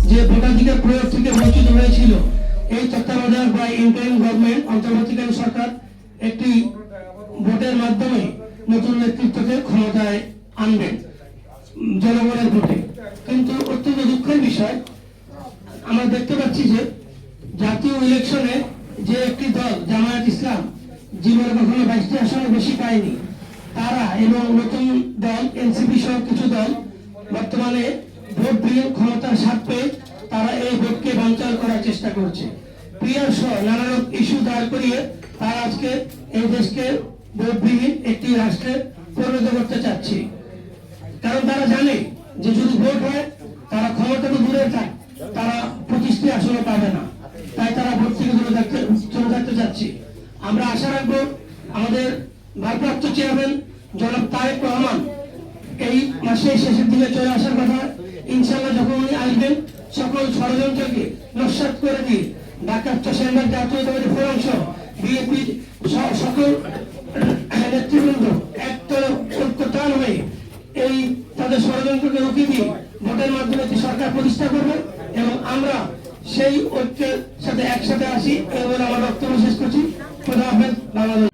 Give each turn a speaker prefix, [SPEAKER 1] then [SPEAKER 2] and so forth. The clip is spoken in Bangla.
[SPEAKER 1] যে ভোটাধিকার প্রয়োগ থেকে বঞ্চিত হয়েছিল, এই তত্ত্বাবধায়ক বা ইন্টারিম গভর্নমেন্ট অন্তর্বর্তীকালীন সরকার একটি ভোটের মাধ্যমে নতুন নেতৃত্বকে ক্ষমতায় আনবেন জনগণের ভোটে। কিন্তু অত্যন্ত দুঃখের বিষয়, আমরা দেখতে পাচ্ছি যে জাতীয় ইলেকশনে যে একটি দল জামায়াত ইসলাম জীবনে কখনো 22টি আসনে বেশি পায়নি, তারা এবং নতুন দল এনসিপি সহ কিছু দল বর্তমানে ভোট দিয়ে ক্ষমতার স্বাদ পেয়ে তারা এই ভোটকে বানচাল করার চেষ্টা করছে। পিআর সহ নানা ইস্যু দাঁড় করিয়ে তারা আজকে এই দেশকে ভোটবিহীন একটি রাষ্ট্রে পরিণত করতে চাচ্ছে। কারণ তারা জানে যে যদি ভোট হয় তারা ক্ষমতা তো দূরে থাক, তারা 25টি আসনে পাবে না, তাই তারা ভোট থেকে চলে থাকতে চাচ্ছে। আমরা আশা রাখবো আমাদের ভারপ্রাপ্ত চেয়ারম্যান জনাব তারেক রহমান এই মাসের শেষের দিকে চলে আসার কথা। ইনশাআল্লাহ যখন উনি আসবেন সকল ষড়যন্ত্রকে নস্যাৎ করে দিয়ে ঢাকা চেম্বার জাতীয়তাবাদী ফোরাম সহ বিএনপি সকল নেতৃবৃন্দ একটা ঐক্যতান হয়ে এই তাদের ষড়যন্ত্রকে রুখে দিয়ে ভোটের মাধ্যমে সরকার প্রতিষ্ঠা করবে এবং আমরা সেই ঐক্যের সাথে একসাথে আসি। এবার আমার বক্তব্য শেষ করছি। খোদা হাফেজ। বাংলাদেশ।